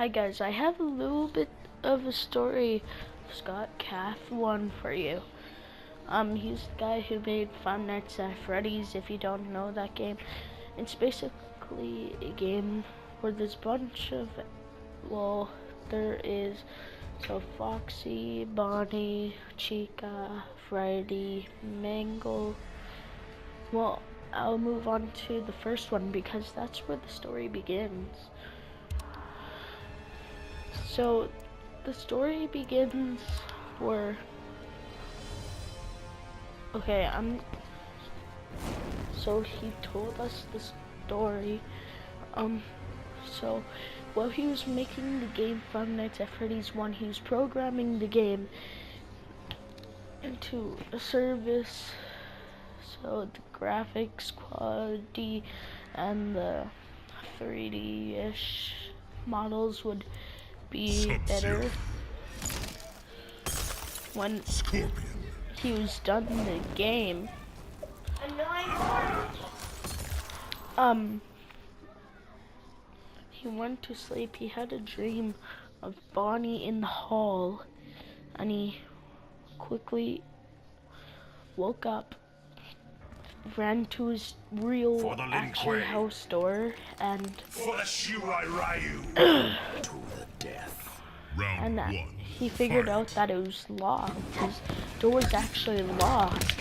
Hi guys, I have a little bit of a story Scott Cath one for you. He's the guy who made Five Nights at Freddy's. If you don't know that game, it's basically a game where there's a bunch of, there is Foxy, Bonnie, Chica, Freddy, Mangle. Well, I'll move on to the first one because that's where the story begins. So, the story begins where, so he told us the story, so while he was making the game Five Nights at Freddy's 1, he was programming the game into a service, so the graphics quality and the 3D-ish models would be better when he was done in the game. He went to sleep. He had a dream of Bonnie in the hall, and he quickly woke up, ran to his real actual house door, and to the death. And he figured out that it was locked. His door was actually locked.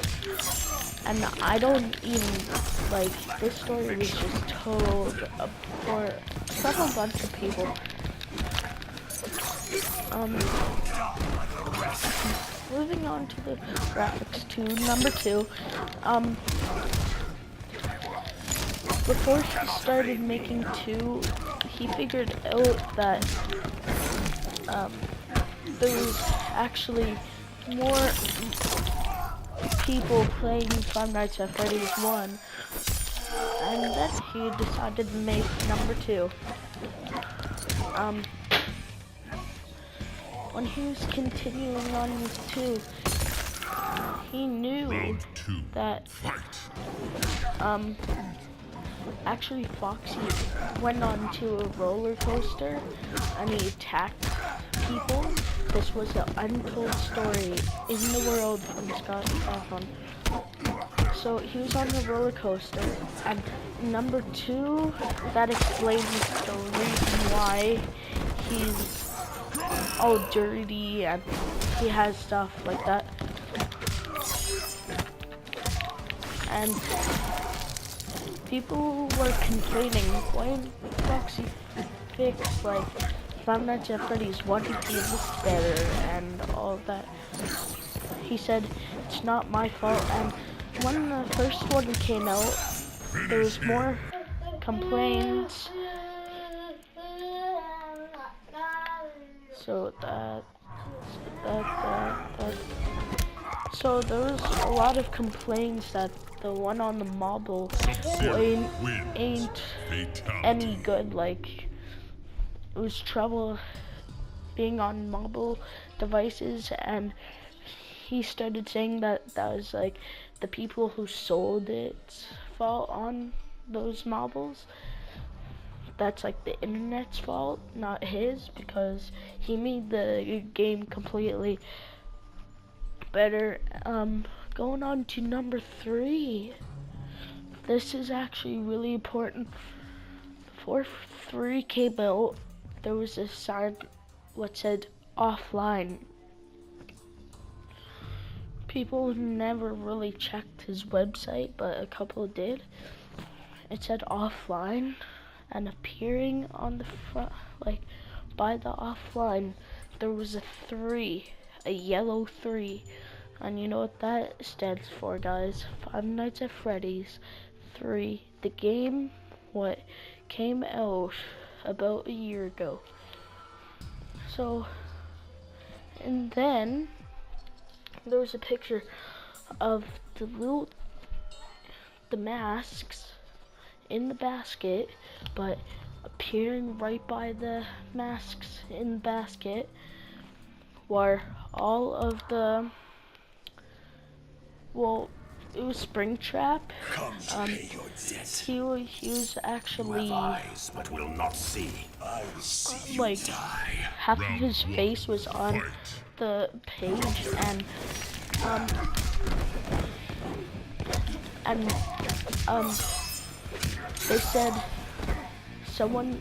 And I don't even, this story was just told for a bunch of people. Moving on to the graphics to number 2. Before he started making 2, he figured out that there was actually more people playing Five Nights at Freddy's 1, and then he decided to make number 2. When he was continuing on with 2, he knew that actually Foxy went onto a roller coaster and he attacked people. This was an untold story in the world from Scott Cath. So he was on the roller coaster, and number 2, that explains the reason why he's all dirty and he has stuff like that. And people were complaining, why Foxy fixed Five Nights at Freddy's 1 he looked better and all that. He said, it's not my fault, and when the first one came out, there was more complaints. So there was a lot of complaints that the one on the mobile ain't any good. It was trouble being on mobile devices, and he started saying that was the people who sold it's fault on those mobiles. That's the internet's fault, not his, because he made the game completely better. Going on to number 3. This is actually really important. Before 3 came out, there was a sign what said offline. People never really checked his website, but a couple did. It said offline, and appearing on the front, by the offline, there was a 3, a yellow 3. And you know what that stands for, guys? Five Nights at Freddy's 3, the game what came out about a year ago. So, and then there was a picture of the masks in the basket, but appearing right by the masks in the basket were all of the it was Springtrap. Come to pay your debt. He was actually You have eyes, but will not see. I will see you like die. half of his face was on the page, and they said someone,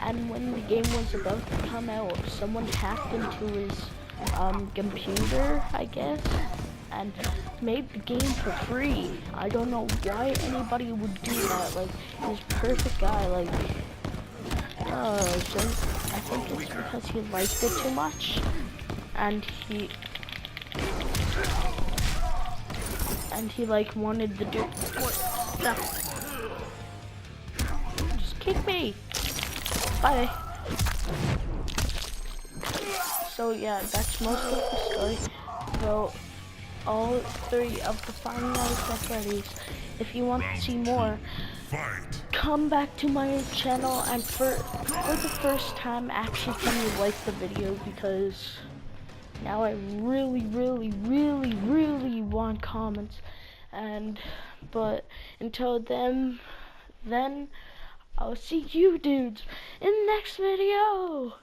and when the game was about to come out, someone hacked into his computer, I guess, and made the game for free. I don't know why anybody would do that. Like, he's a perfect guy. Like, so I think it's because he liked it too much, and he like wanted to do what? Just kick me. Bye. So yeah, that's most of the story. So all 3 of the finalized referees. If you want to see more, come back to my channel, and for the first time, actually tell me like the video, because now I really want comments. But until then I'll see you dudes in the next video.